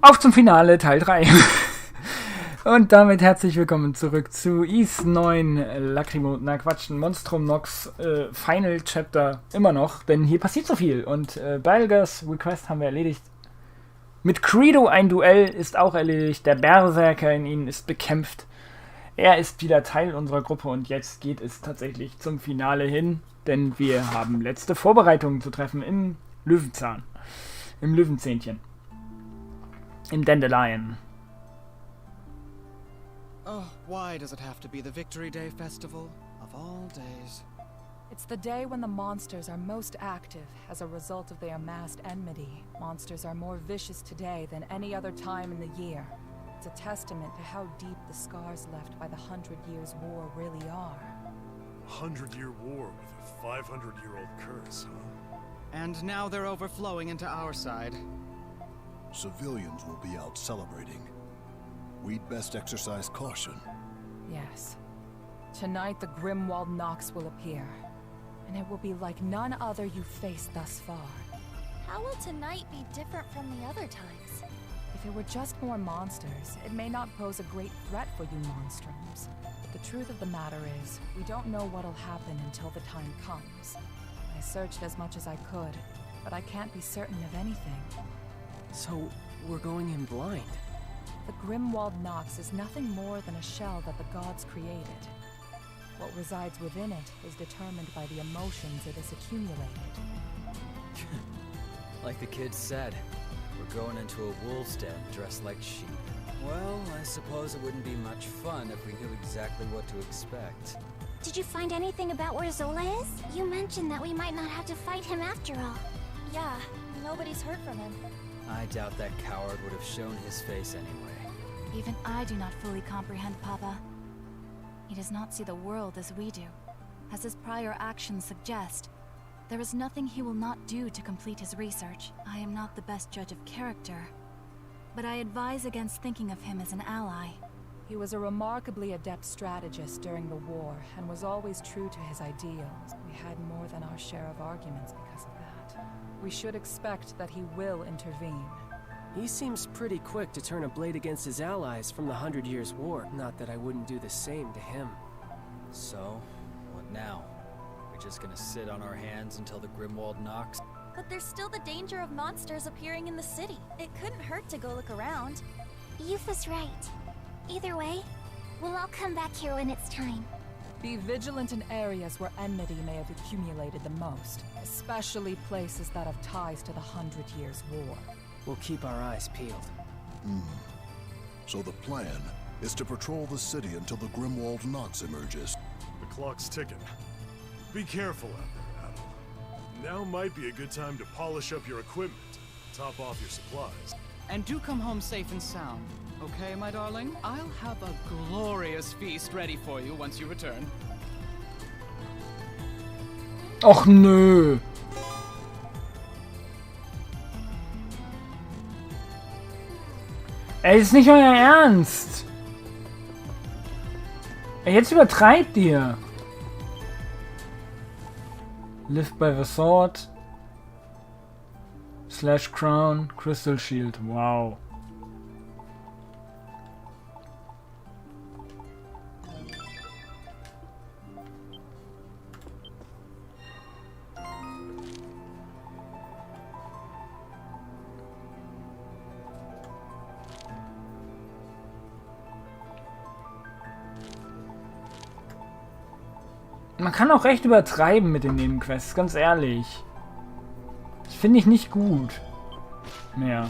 Auf zum Finale, Teil 3. Und damit herzlich willkommen zurück zu IX 9 Monstrum Nox Final Chapter immer noch, denn hier passiert so viel und Balgers Request haben wir erledigt. Mit Credo ein Duell ist auch erledigt, der Berserker in ihnen ist bekämpft. Er ist wieder Teil unserer Gruppe und jetzt geht es tatsächlich zum Finale hin, denn wir haben letzte Vorbereitungen zu treffen im Löwenzahn, im Löwenzähnchen, im Dandelion. Oh, why does it have to be the Victory Day festival of all days? It's the day when the monsters are most active as a result of their amassed enmity. Monsters are more vicious today than any other time in the year. It's a testament to how deep the scars left by the 100 Years' War really are. 100-year war with a 500-year-old curse, huh? And now they're overflowing into our side. Civilians will be out celebrating. We'd best exercise caution. Yes. Tonight the Grimwald Nox will appear. And it will be like none other you've faced thus far. How will tonight be different from the other times? If it were just more monsters, it may not pose a great threat for you monstroms. The truth of the matter is, we don't know what'll happen until the time comes. I searched as much as I could, but I can't be certain of anything. So, we're going in blind? The Grimwald Nox is nothing more than a shell that the gods created. What resides within it is determined by the emotions it has accumulated. Like the kid said, we're going into a wolf's den dressed like sheep. Well, I suppose it wouldn't be much fun if we knew exactly what to expect. Did you find anything about where Zola is? You mentioned that we might not have to fight him after all. Yeah, nobody's heard from him. I doubt that coward would have shown his face anyway. Even I do not fully comprehend Papa. He does not see the world as we do. As his prior actions suggest, there is nothing he will not do to complete his research. I am not the best judge of character, but I advise against thinking of him as an ally. He was a remarkably adept strategist during the war and was always true to his ideals. We had more than our share of arguments because of that. We should expect that he will intervene. He seems pretty quick to turn a blade against his allies from the 100 Years' War. Not that I wouldn't do the same to him. So, what now? We're just gonna sit on our hands until the Grimwald Nox? But there's still the danger of monsters appearing in the city. It couldn't hurt to go look around. Yufa's right. Either way, we'll all come back here when it's time. Be vigilant in areas where enmity may have accumulated the most, especially places that have ties to the 100 Years' War. We'll keep our eyes peeled. So the plan is to patrol the city until the Grimwald Nox emerges. The clock's ticking. Be careful out there, Adel. Now might be a good time to polish up your equipment, top off your supplies. And do come home safe and sound. Okay, my darling? I'll have a glorious feast ready for you once you return. Och nö. Ey, ist nicht euer Ernst. Ey, jetzt übertreibt ihr. Live by the sword. / crown. Crystal shield. Wow. Man kann auch recht übertreiben mit den Nebenquests, ganz ehrlich. Das finde ich nicht gut. Mehr.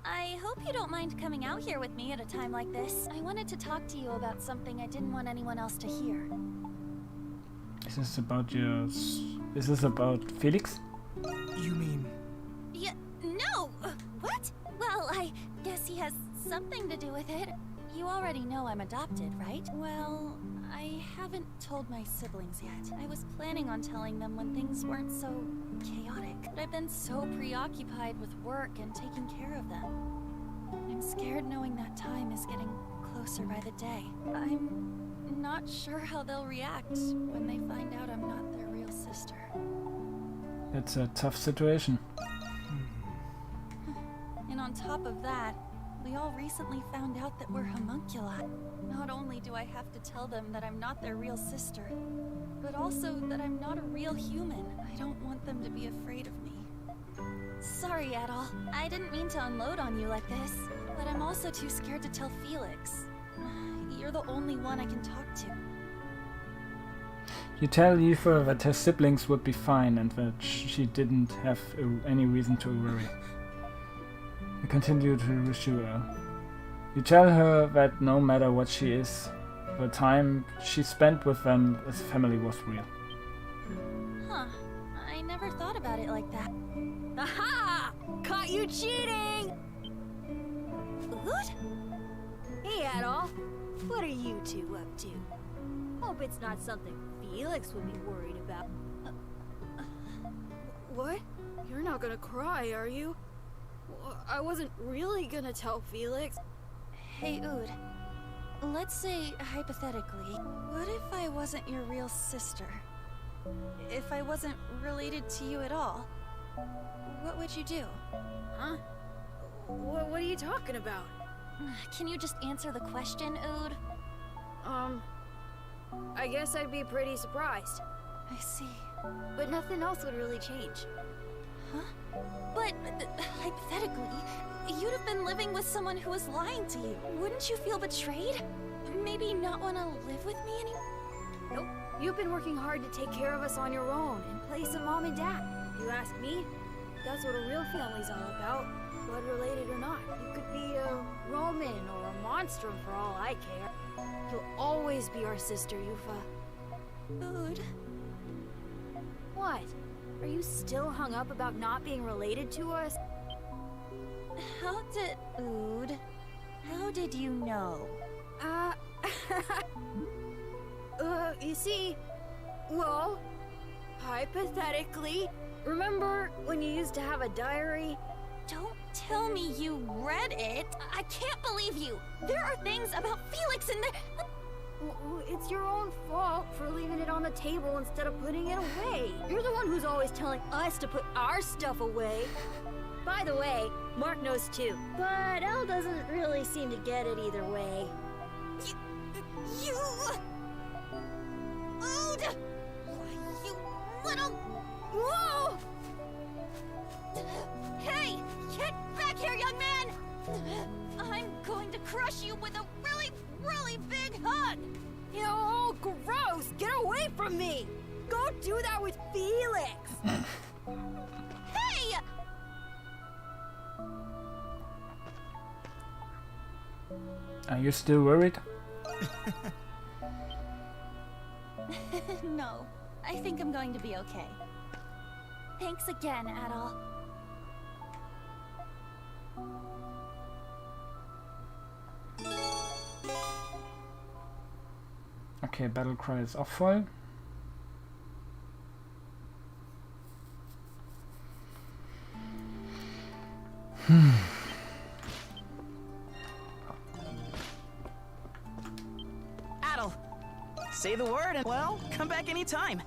I hope you don't mind coming out here with me at a time like this. I wanted to talk to you about something I didn't want anyone else to hear. Is this about Is this about Felix? You mean... No! What? Well, I guess he has something to do with it. You already know I'm adopted, right? Well, I haven't told my siblings yet. I was planning on telling them when things weren't so chaotic. But I've been so preoccupied with work and taking care of them. I'm scared knowing that time is getting closer by the day. I'm not sure how they'll react when they find out I'm not their real sister. It's a tough situation. And on top of that, we all recently found out that we're homunculi. Not only do I have to tell them that I'm not their real sister, but also that I'm not a real human. I don't want them to be afraid of me. Sorry, Adol. I didn't mean to unload on you like this, but I'm also too scared to tell Felix. You're the only one I can talk to. You tell Eva that her siblings would be fine and that she didn't have any reason to worry. You continue to reassure her. You tell her that no matter what she is, the time she spent with them as family was real. Huh. I never thought about it like that. Aha! Caught you cheating! What? Hey, Adol. What are you two up to? Hope it's not something Felix would be worried about. What? You're not gonna cry, are you? I wasn't really gonna tell Felix. Hey, Oud. Let's say, hypothetically, what if I wasn't your real sister? If I wasn't related to you at all? What would you do? Huh? What are you talking about? Can you just answer the question, Oud? I guess I'd be pretty surprised. I see. But nothing else would really change. Huh? But, hypothetically, you'd have been living with someone who was lying to you. Wouldn't you feel betrayed? Maybe not want to live with me anymore? Nope. You've been working hard to take care of us on your own in place of Mom and Dad. You ask me, that's what a real family's all about. Blood related or not. You could be a Roman or a monster for all I care. You'll always be our sister, Yufa. Oud. What? Are you still hung up about not being related to us? Oud, how did you know? You see, well, hypothetically, remember when you used to have a diary? Don't tell me you read it. I can't believe you. There are things about Felix in there. Well, it's your own fault for leaving it on the table instead of putting it away. You're the one who's always telling us to put our stuff away. By the way, Mark knows too, but Elle doesn't really seem to get it either way. You... Oud! Why, you little... Whoa! Hey! Get back here, young man! I'm going to crush you with a really, really big hug! You know, oh, gross! Get away from me! Go do that with Felix! Hey! Are you still worried? No, I think I'm going to be okay. Thanks again, Adol. Okay, Battle Cry ist auch voll. Adol, say the word and, well, come back anytime.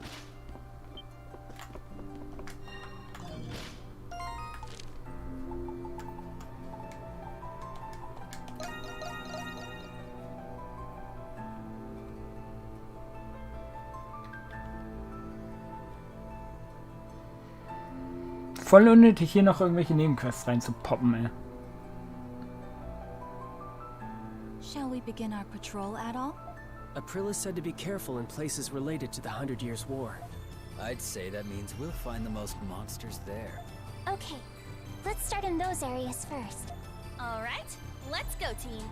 Voll unnötig, hier noch irgendwelche Nebenquests reinzupoppen, ey. Shall we begin our patrol, Adol? Aprilis said to be careful in places related to the 100 Years' War. I'd say that means we'll find the most monsters there. Okay, let's start in those areas first. All right, let's go, team.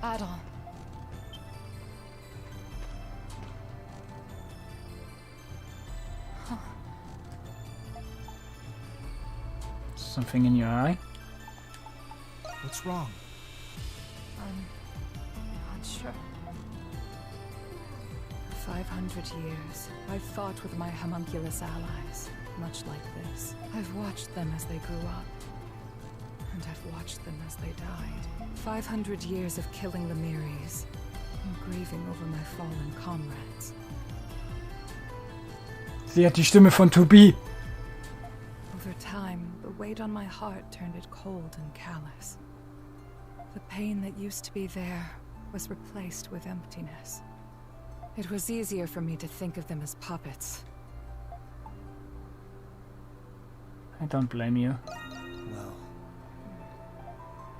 Adol. Something in your eye? What's wrong? I'm not sure. 500 years, I've fought with my homunculus allies, much like this. I've watched them as they grew up, and I've watched them as they died. 500 years of killing the Miris, and grieving over my fallen comrades. Sie hat die Stimme von To Be. Over time, the weight on my heart turned it cold and callous. The pain that used to be there was replaced with emptiness. It was easier for me to think of them as puppets. I don't blame you. Well,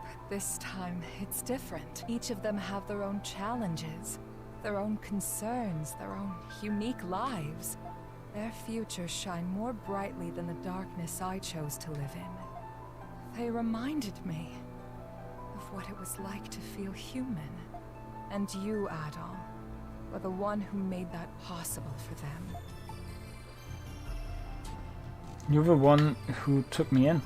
But this time, it's different. Each of them have their own challenges, their own concerns, their own unique lives. Their futures shine more brightly than the darkness I chose to live in. They reminded me of what it was like to feel human. And you, Adol, were the one who made that possible for them. You're the one who took me in.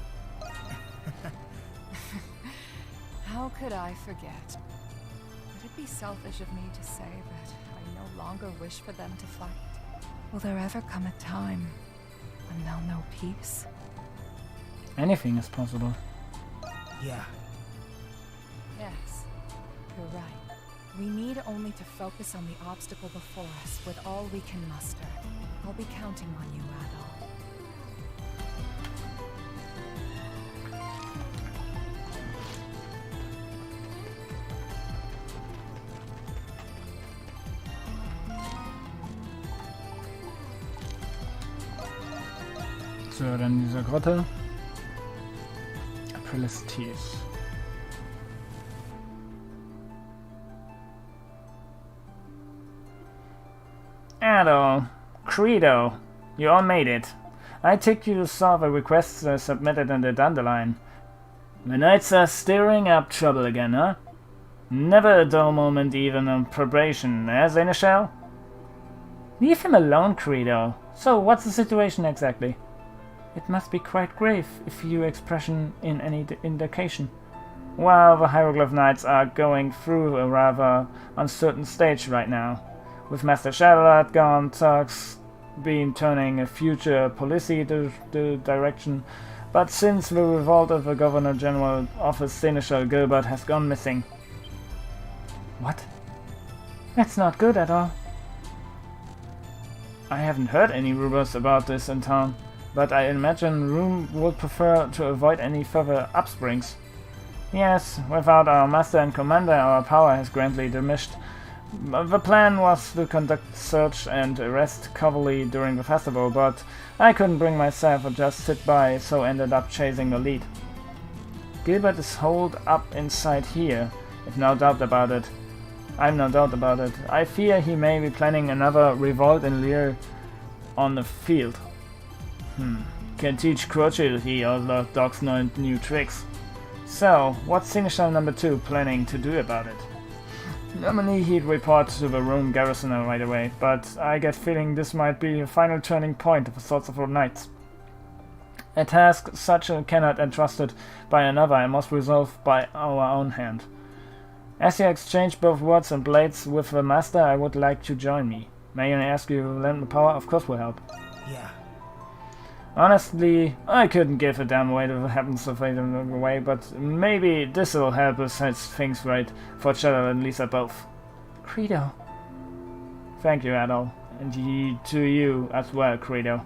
How could I forget? Would it be selfish of me to say that I no longer wish for them to fight? Will there ever come a time when they'll know peace? Anything is possible. yeah. Yes, you're right. We need only to focus on the obstacle before us with all we can muster. I'll be counting on you, Adol. So, dann in dieser Grotte. April's Tears. Adol, Credo, you all made it. I take you to solve a request submitted in the Dandelion. The Knights are stirring up trouble again, huh? Never a dull moment even on probation, eh, Seneschal? Leave him alone, Credo. So, what's the situation exactly? It must be quite grave, if your expression in any indication. Well, the Hieroglyph Knights are going through a rather uncertain stage right now. With Master Shadowlight gone, talks been turning a future policy direction, but since the revolt of the Governor General office, Seneschal Gilbert has gone missing. What? That's not good at all. I haven't heard any rumors about this in town, but I imagine Room would prefer to avoid any further upsprings. Yes, without our master and commander, our power has greatly diminished. The plan was to conduct search and arrest Cavalry during the festival, but I couldn't bring myself to just sit by, so ended up chasing the lead. Gilbert is holed up inside here, I've no doubt about it. I fear he may be planning another revolt in Lear on the field. Can teach Crutchell he all dogs know new tricks. So, what's Seneschal number 2 planning to do about it? Normally he'd report to the Rome garrison right away, but I get feeling this might be a final turning point of the Swords of the Knights. A task such cannot entrusted by another and must resolve by our own hand. As you exchange both words and blades with the master, I would like to join me. May I ask you to lend me power? Of course will help. Yeah. Honestly, I couldn't give a damn what happens if I don't go away, but maybe this'll help us set things right for Cheddar and Lisa both. Credo. Thank you, Adol, and to you as well, Credo.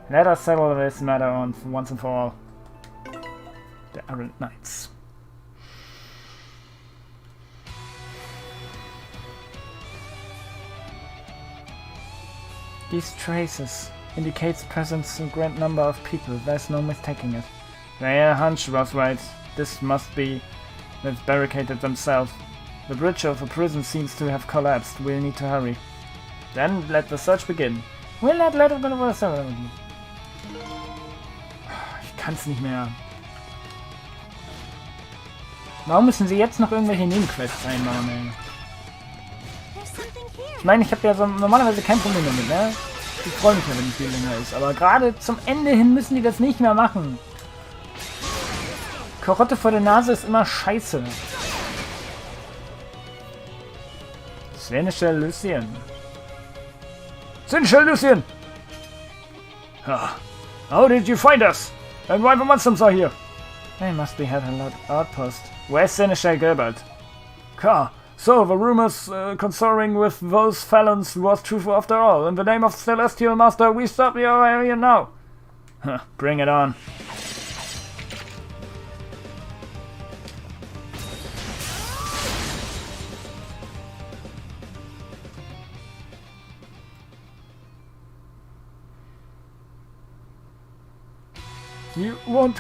Let us settle this matter on once and for all. The Errant Knights. These traces indicates presence in a great number of people. There's no mistaking it. Their hunch was right. This must be they've barricaded themselves. The bridge of the prison seems to have collapsed. We'll need to hurry. Then let the search begin. We'll not let it go over the Ich kann's nicht mehr. Warum müssen sie jetzt noch irgendwelche Nebenquests einbauen, ey? Ich meine, ich habe ja so normalerweise kein Problem damit, ne? Ich freue mich ja, wenn die viel länger ist, aber gerade zum Ende hin müssen die das nicht mehr machen. Karotte vor der Nase ist immer scheiße. Szenische Lucien. Szenische Lucien! How did you find us? And why the monsters are here? They must be at an outpost. Where's Seneschal Gilbert? So the rumors concerning with those felons was true after all. In the name of Celestial Master, we stop your area now. Bring it on. You won't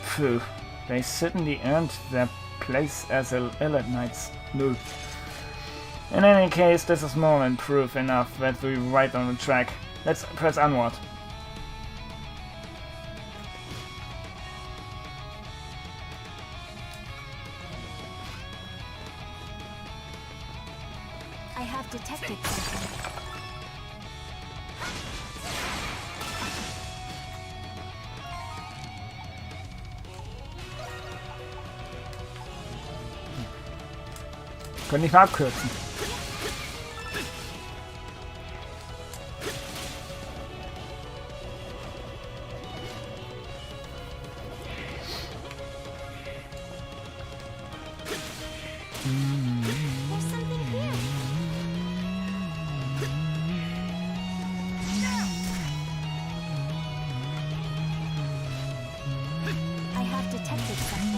Phew. They certainly earned their place as elite knights. No. In any case, this is more than proof enough that we're right on the track. Let's press onward. I have detected something. Können nicht mal abkürzen. I have detected something.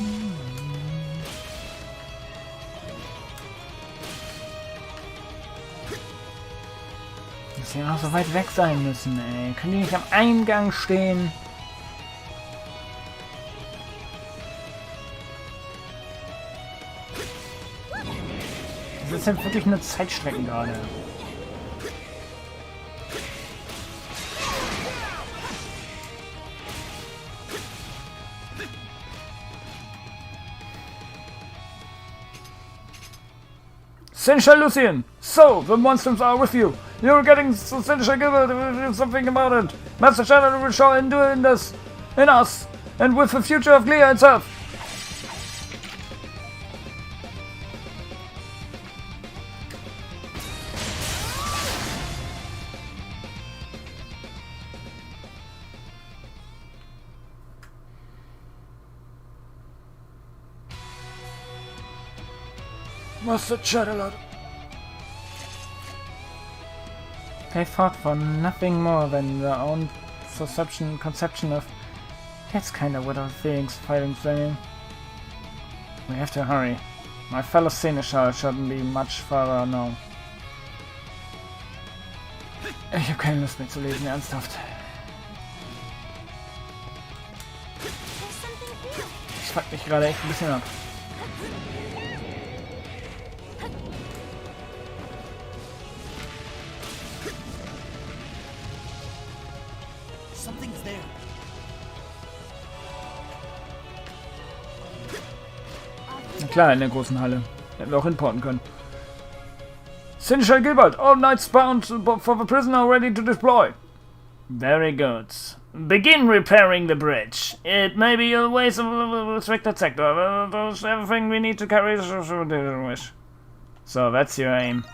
Dass sie auch so weit weg sein müssen, ey. Können die nicht am Eingang stehen? Das ist halt wirklich nur Zeitstrecken gerade. Seneschal Lucien! So, the monsters are with you! You're getting Seneschal Gilbert, do something about it! Master Shadow will show in doing this! In us! And with the future of Glea itself! Master Shadow. They fought for nothing more than their own conception of... That's kinda what our feelings fighting saying. We have to hurry. My fellow Seneschal shouldn't be much further now. Ich habe keine Lust mehr zu lesen, ernsthaft. Das fuckt mich gerade echt ein bisschen ab. Na klar, in der großen Halle. Hätten wir auch importen können. Seneschal Gilbert, all knights bound for the prisoner ready to deploy. Very good. Begin repairing the bridge. It may be a waste of a restricted sector. There's everything we need to carry. So that's your aim.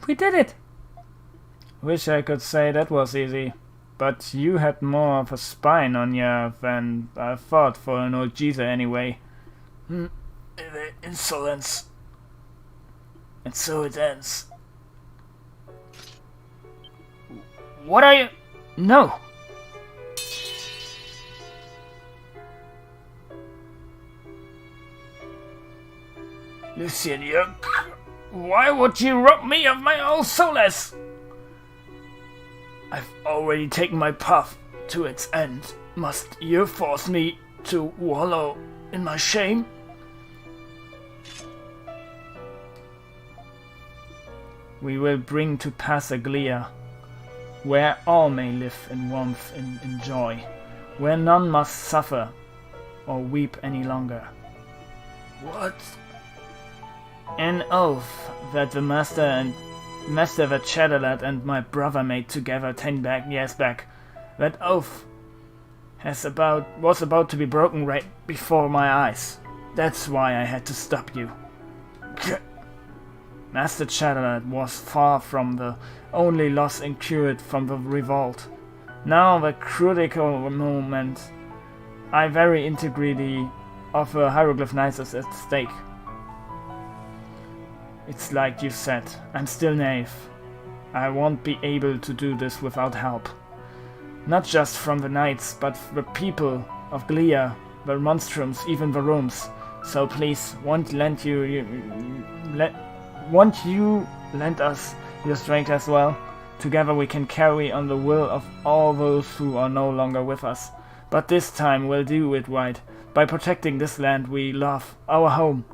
We did it! Wish I could say that was easy. But you had more of a spine on you than I thought for an old geezer anyway. The insolence. And so it ends. What are you? No! Lucien, you... Why would you rob me of my old solace? I've already taken my path to its end. Must you force me to wallow in my shame? We will bring to pass a Glia, where all may live in warmth and in joy, where none must suffer or weep any longer. What? An oath that the Master that Shadowlad and my brother made together 10 years back. That oath was about to be broken right before my eyes. That's why I had to stop you. Master Shadowlad was far from the only loss incurred from the revolt. Now the critical moment, I very integrity of the Hieroglyph Knights is at stake. It's like you said, I'm still naive. I won't be able to do this without help. Not just from the knights, but the people of Glia, the monstrums, even the rooms. So please, won't you lend us your strength as well? Together we can carry on the will of all those who are no longer with us. But this time we'll do it right, by protecting this land we love, our home.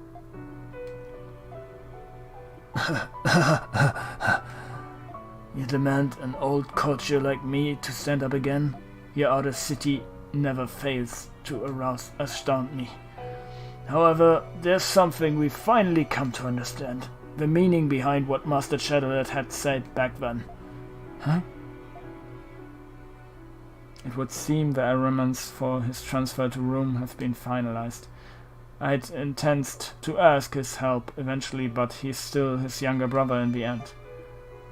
You demand an old culture like me to stand up again? Your outer city never fails to astound me. However, there's something we finally come to understand. The meaning behind what Master Shadowlad had said back then. Huh? It would seem the arrangements for his transfer to Rome have been finalized. I'd intended to ask his help eventually, but he's still his younger brother in the end.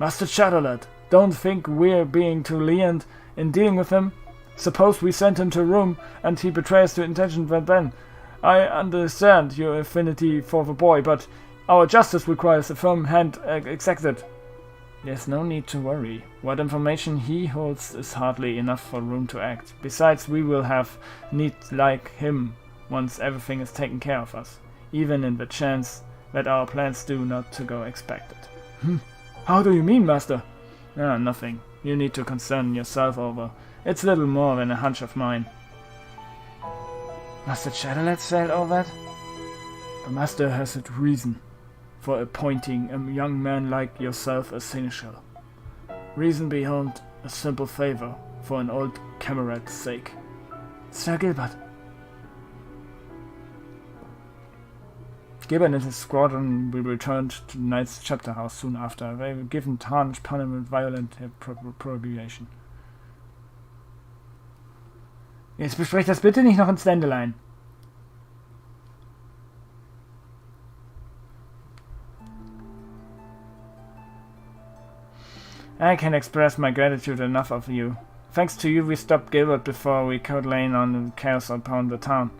Master Shadowlad, don't think we're being too lenient in dealing with him. Suppose we send him to Rome and he betrays the intention then. I understand your affinity for the boy, but our justice requires a firm hand executed. There's no need to worry. What information he holds is hardly enough for Rome to act. Besides, we will have need like him once everything is taken care of us, even in the chance that our plans do not to go expected. How do you mean, Master? Nothing. You need to concern yourself over. It's little more than a hunch of mine. Master Shadowlad said all that? The Master has a reason for appointing a young man like yourself as seneschal. Reason beyond a simple favor for an old comrade's sake. Sir Gilbert. Gilbert and his squadron will return to the Knight's chapter house soon after. They were given tarnished punishment, violent prohibition. Jetzt besprecht das bitte nicht noch in Standalone. I can express my gratitude enough of you. Thanks to you we stopped Gilbert before we could lay on the chaos upon the town.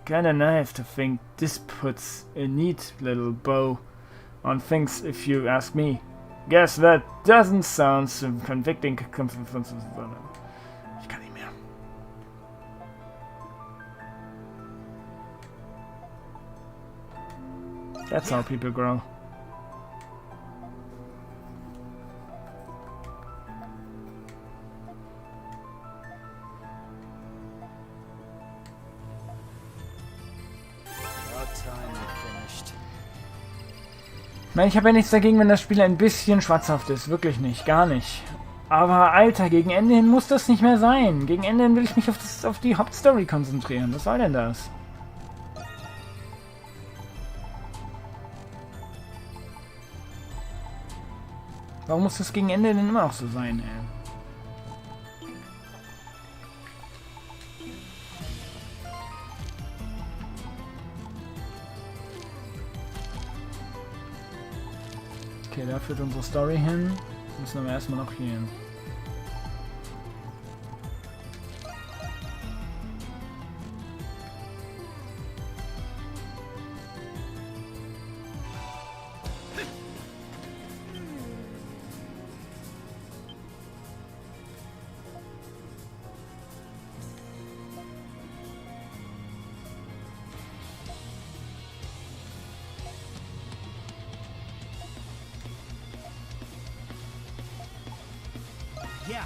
Kinda naive to think this puts a neat little bow on things if you ask me. Guess that doesn't sound so convicting. Ich kann nicht mehr. That's how people grow. Ich habe ja nichts dagegen, wenn das Spiel ein bisschen schwarzhaft ist. Wirklich nicht. Gar nicht. Aber Alter, gegen Ende hin muss das nicht mehr sein. Gegen Ende hin will ich mich auf die Hauptstory konzentrieren. Was soll denn das? Warum muss das gegen Ende hin immer noch so sein, ey? Okay, Okay, da führt unsere Story hin. Müssen aber erstmal noch hier hin. Yeah.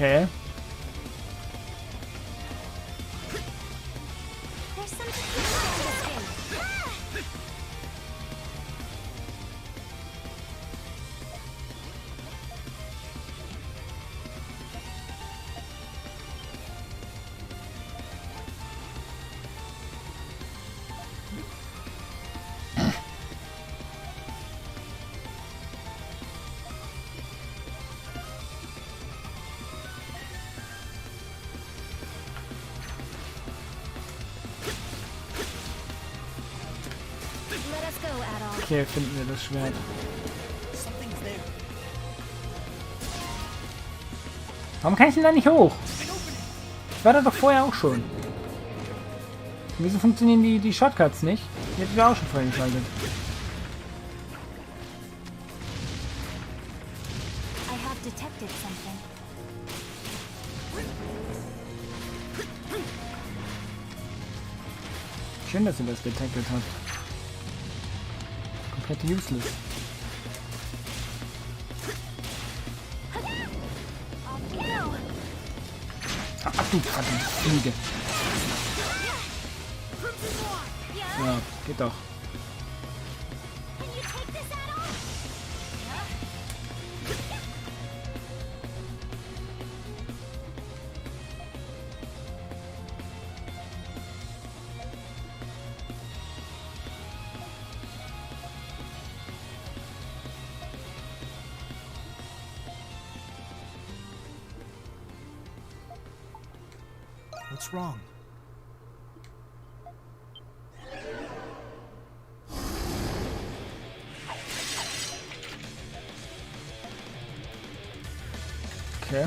Okay. Okay, finden wir das Schwert. Warum kann ich denn da nicht hoch? Ich war da doch vorher auch schon. Wieso funktionieren die Shortcuts nicht? Die hätten wir auch schon freigeschaltet. Schön, dass ihr das detected habt. Komplett useless. Ah, du Fliege. Ja, geht doch. What's wrong? Okay.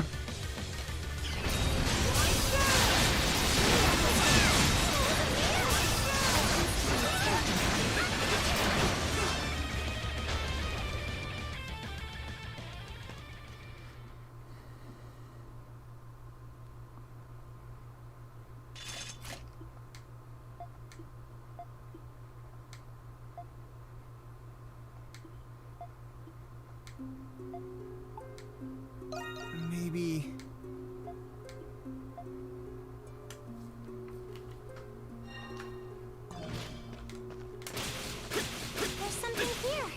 Maybe... There's something here.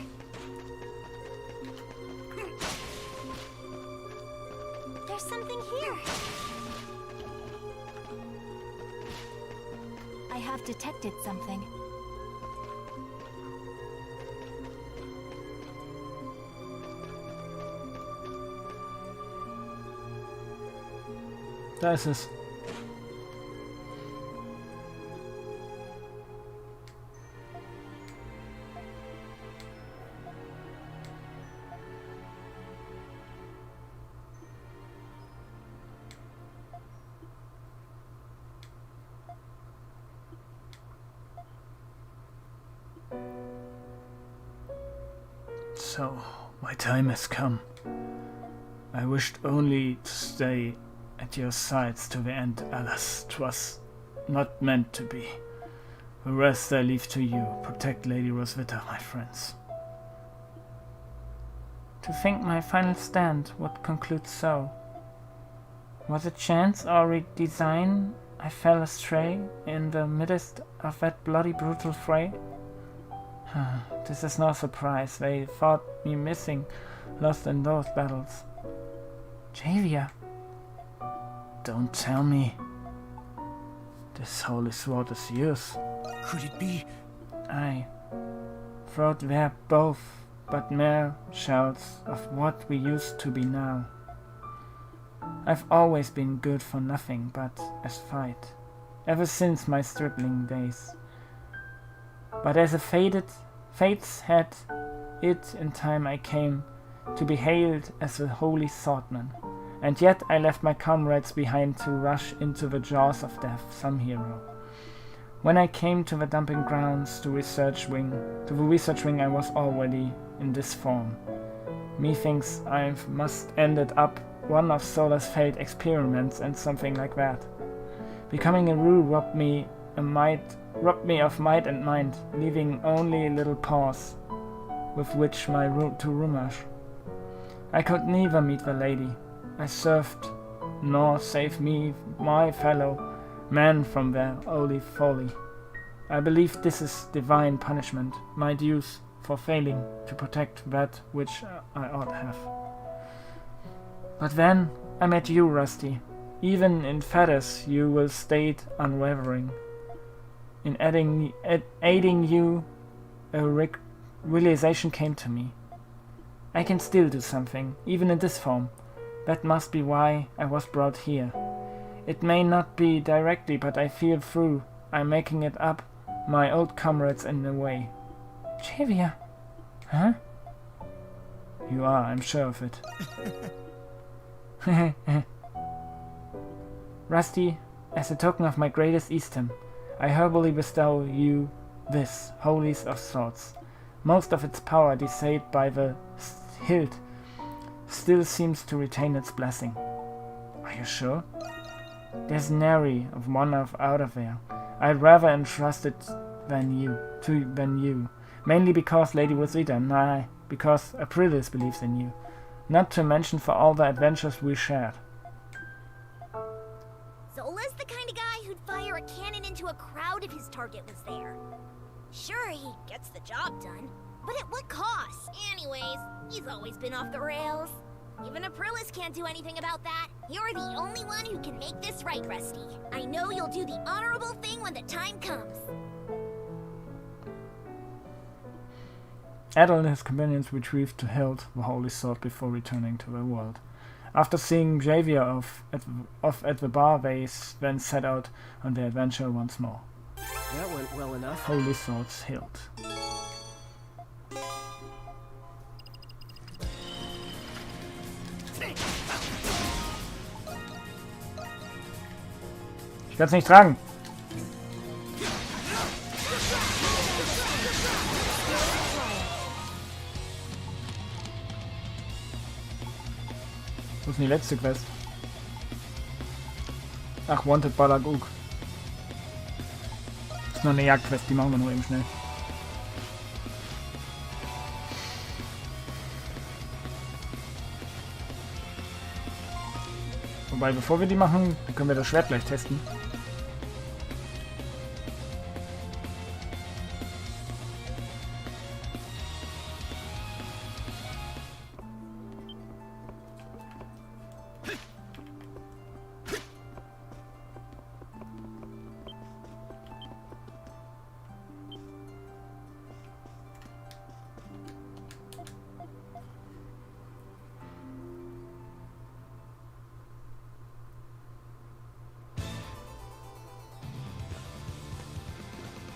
There's something here. I have detected something. Da ist es. So, my time has come. I wished only to stay at your sides to the end, alas, 'twas not meant to be. The rest I leave to you. Protect Lady Roswitha, my friends. To think my final stand would conclude so. Was it chance or redesign I fell astray in the midst of that bloody brutal fray? This is no surprise. They thought me missing, lost in those battles. Javier, don't tell me. This holy sword is yours. Could it be? Aye. Thought we're both but mere shells of what we used to be now. I've always been good for nothing but as fight, ever since my stripling days. But as a fates had it in time I came to be hailed as a holy swordman, and yet I left my comrades behind to rush into the jaws of death, some hero. When I came to the dumping grounds, to the research wing, I was already in this form. Methinks I must ended up one of Solar's failed experiments and something like that. Becoming a Rue robbed me of might and mind, leaving only a little pause with which to rummage. I could neither meet the lady I served, nor save me, my fellow man, from their holy folly. I believe this is divine punishment, my dues for failing to protect that which I ought have. But then I met you, Rusty. Even in fetters you will stay unwavering. In aiding you, a realization came to me. I can still do something, even in this form. That must be why I was brought here. It may not be directly, but I feel through I'm making it up my old comrades in a way. Javier! Huh? You are, I'm sure of it. Rusty, as a token of my greatest esteem, I humbly bestow you this, holiest of swords. Most of its power, decided by the hilt, still seems to retain its blessing. Are you sure? There's nary of one out of there. I'd rather entrust it than you. Mainly because Lady Roswitha, nah, because Aprilis believes in you. Not to mention for all the adventures we shared. Zola's the kind of guy who'd fire a cannon into a crowd if his target was there. Sure, he gets the job done, but at what cost? Anyways, he's always been off the rails. Even Aprilis can't do anything about that. You're the only one who can make this right, Rusty. I know you'll do the honorable thing when the time comes. Adol and his companions retrieved to hilt the holy sword before returning to their world. After seeing Javier off at the bar, they then set out on their adventure once more. That went well enough. Holy sword's hilt. Ich werd's nicht tragen. Wo ist denn die letzte Quest? Ach, Wanted Balaguk. Das ist noch eine Jagdquest, die machen wir nur eben schnell. Wobei, bevor wir die machen, können wir das Schwert gleich testen.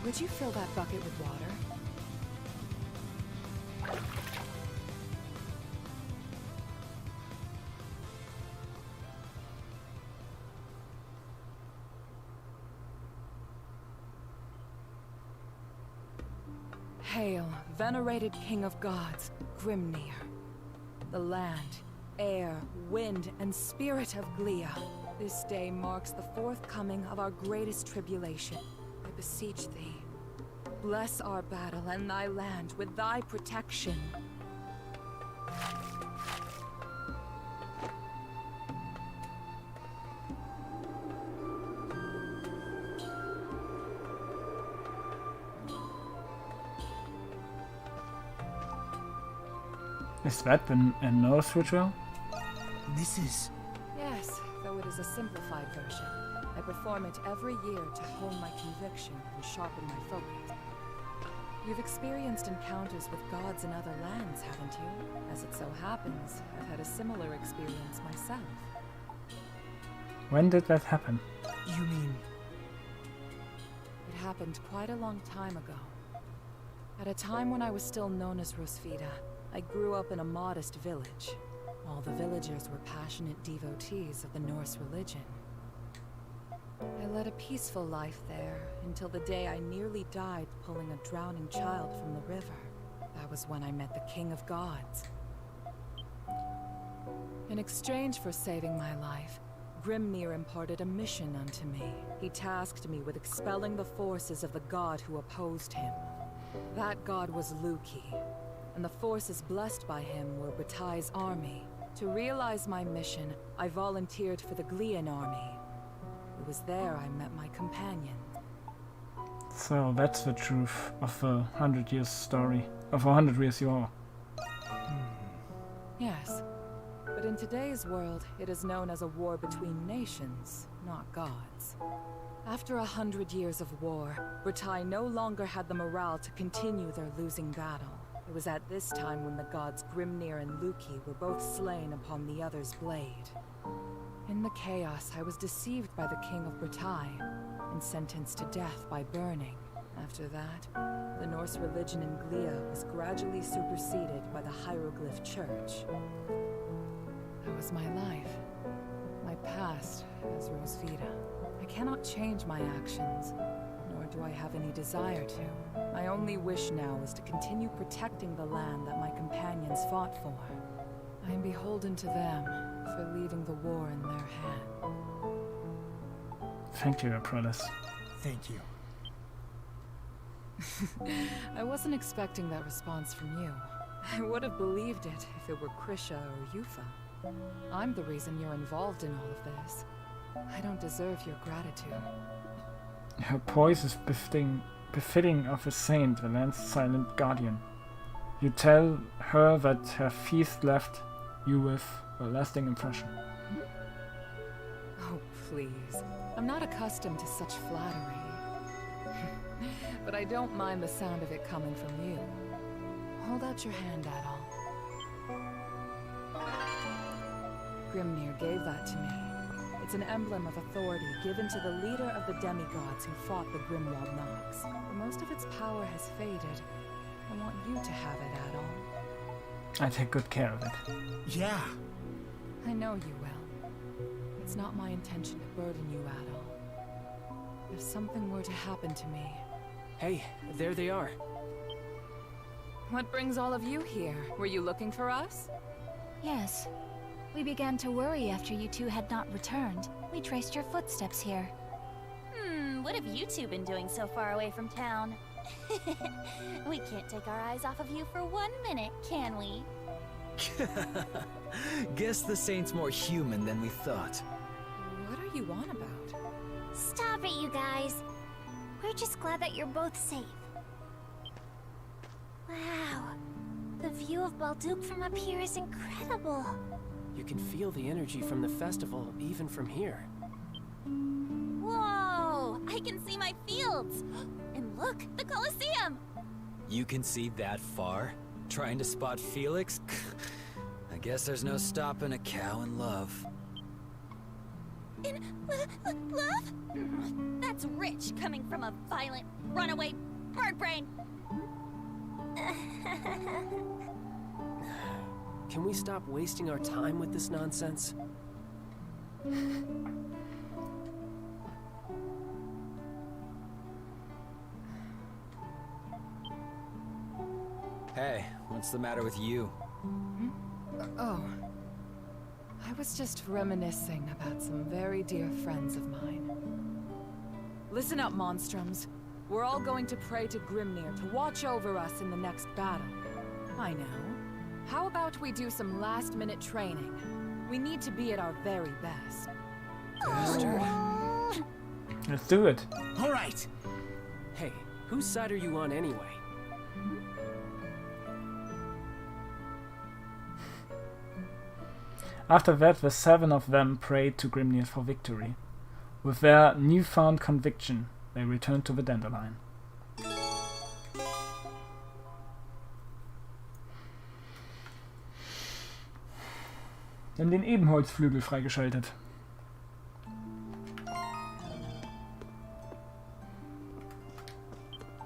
Would you fill that bucket with water? Hail, venerated king of gods, Grimnir. The land, air, wind, and spirit of Glia. This day marks the forthcoming of our greatest tribulation. I beseech thee, bless our battle and thy land with thy protection. Is that a Norse ritual? This is... Yes, though it is a simplified version. I perform it every year to hone my conviction and sharpen my focus. You've experienced encounters with gods in other lands, haven't you? As it so happens, I've had a similar experience myself. When did that happen? You mean... It happened quite a long time ago. At a time when I was still known as Rosvita, I grew up in a modest village. All the villagers were passionate devotees of the Norse religion. I led a peaceful life there until the day I nearly died pulling a drowning child from the river. That was when I met the King of Gods. In exchange for saving my life, Grimnir imparted a mission unto me. He tasked me with expelling the forces of the god who opposed him. That god was Luki, and the forces blessed by him were Bretai's army. To realize my mission, I volunteered for the Glian army. It was there I met my companion. So that's the truth of a 100 years story. Of a 100 years war. Yes. But in today's world, it is known as a war between nations, not gods. After 100 years of war, Bretai no longer had the morale to continue their losing battle. It was at this time when the gods Grimnir and Luki were both slain upon the other's blade. In the chaos, I was deceived by the King of Bretai and sentenced to death by burning. After that, the Norse religion in Glia was gradually superseded by the Hieroglyph Church. That was my life, my past as Rosvita. I cannot change my actions, nor do I have any desire to. My only wish now is to continue protecting the land that my companions fought for. I am beholden to them for leaving the war in their hand. Thank you, Aprillis. Thank you. I wasn't expecting that response from you. I would have believed it if it were Krisha or Yufa. I'm the reason you're involved in all of this. I don't deserve your gratitude. Her poise is befitting of a saint, the land's silent guardian. You tell her that her feast left you with a lasting impression. Oh, please. I'm not accustomed to such flattery. But I don't mind the sound of it coming from you. Hold out your hand, Adol. Grimnir gave that to me. It's an emblem of authority given to the leader of the demigods who fought the Grimwald Nox. But most of its power has faded. I want you to have it, Adol. I take good care of it. Yeah. I know you will. It's not my intention to burden you, Adol. If something were to happen to me... Hey, there they are. What brings all of you here? Were you looking for us? Yes. We began to worry after you two had not returned. We traced your footsteps here. What have you two been doing so far away from town? We can't take our eyes off of you for 1 minute, can we? Guess the saint's more human than we thought. What are you on about? Stop it, you guys. We're just glad that you're both safe. Wow. The view of Balduke from up here is incredible. You can feel the energy from the festival even from here. Whoa! I can see my fields! And look, the Colosseum! You can see that far? Trying to spot Felix? I guess there's no stopping a cow in love. In love? That's rich coming from a violent, runaway bird brain. Can we stop wasting our time with this nonsense? Hey, what's the matter with you? Oh. I was just reminiscing about some very dear friends of mine. Listen up, Monstroms. We're all going to pray to Grimnir to watch over us in the next battle. I know. How about we do some last-minute training? We need to be at our very best. Let's do it. All right. Hey, whose side are you on anyway? After that, the 7 of them prayed to Grimnir for victory. With their newfound conviction, they returned to the Dandelion. Wir haben den Ebenholzflügel freigeschaltet.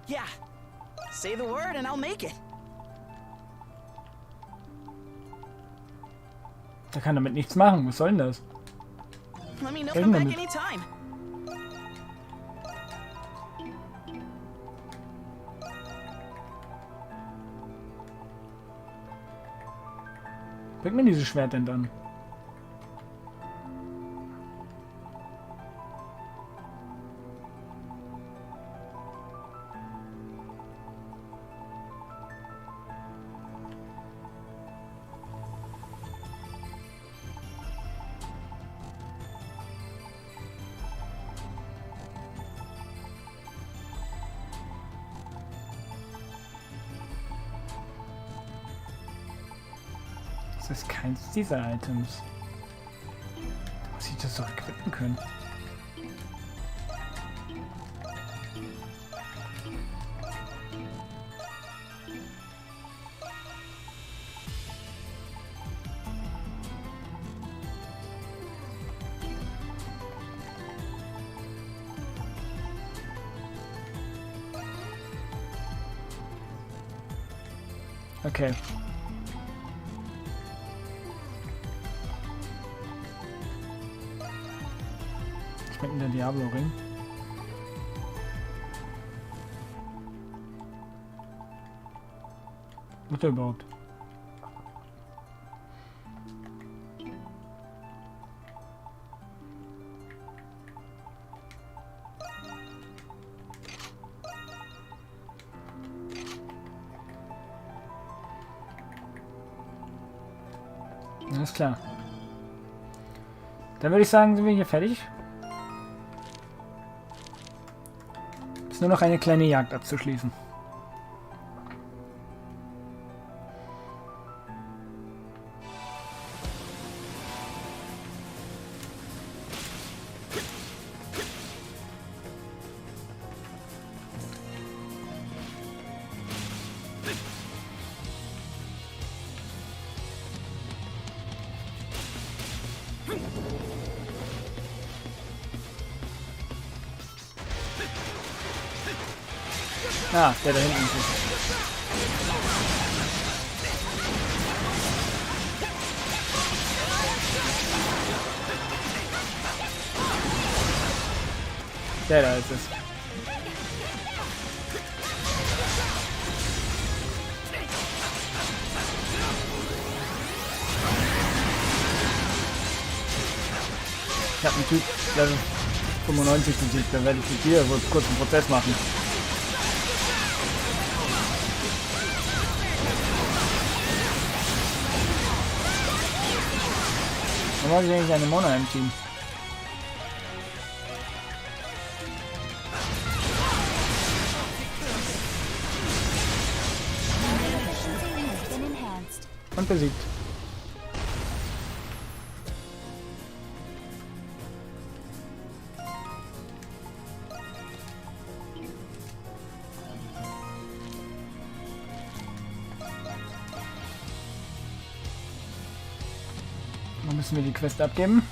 Yeah. Say the word and I'll make it. Der kann damit nichts machen. Was soll denn das? Let me know if I'm back anytime. Bringt mir dieses Schwert denn dann? Das ist keins dieser Items. Da muss ich das doch equippen können. Okay. Schmeckt denn der Diablo-Ring? Was der überhaupt? Alles klar. Dann würde ich sagen, sind wir hier fertig. Ist nur noch eine kleine Jagd abzuschließen. Ah, der da hinten ist. Der da ist es. Ich habe einen Typ Level 95 besiegt, da werde ich mit dir wohl kurz einen Prozess machen. Warum habe ich eigentlich eine Mona im Team? Und besiegt. Dann müssen wir die Quest abgeben.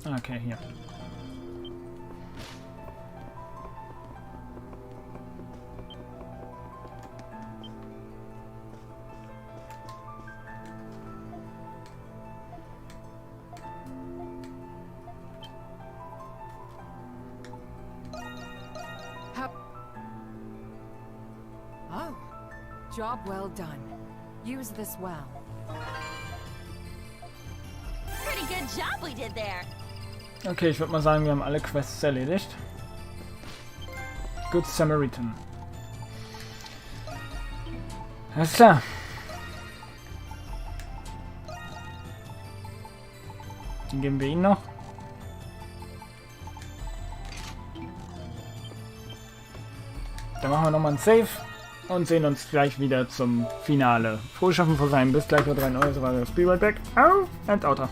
Okay, hier. Job well done. Use this well. Pretty good job we did there. Okay, ich würde mal sagen, wir haben alle Quests erledigt. Good Samaritan. Alles klar. Dann geben wir ihn noch. Dann machen wir nochmal ein Save und sehen uns gleich wieder zum Finale. Frohes Schaffen vor sein. Bis gleich, 3 Euro. Das war das Be Right Back. Au! And Outer.